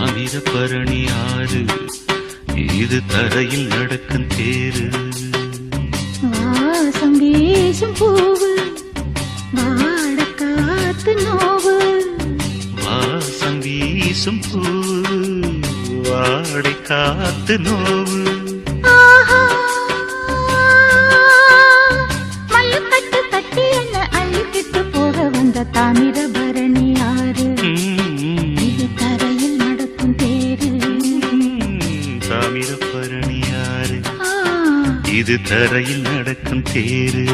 தாமிரபரணி ஆறு இது தரையில் நடக்கும் தேரு. வாசம் வீசும் பூவு வாட காத்து நோவு. வாசம் வீசும் பூவு வாடை காத்து நோவு. மல்லுக்கட்டு கட்டி என்ன அள்ளிக்கிட்டு போக வந்த தாமிரபரணி ஆறு இது தரையில் நடக்கும் தேரு. தாமிரபரணி ஆறு இது தரையில் நடக்கும் தேரு.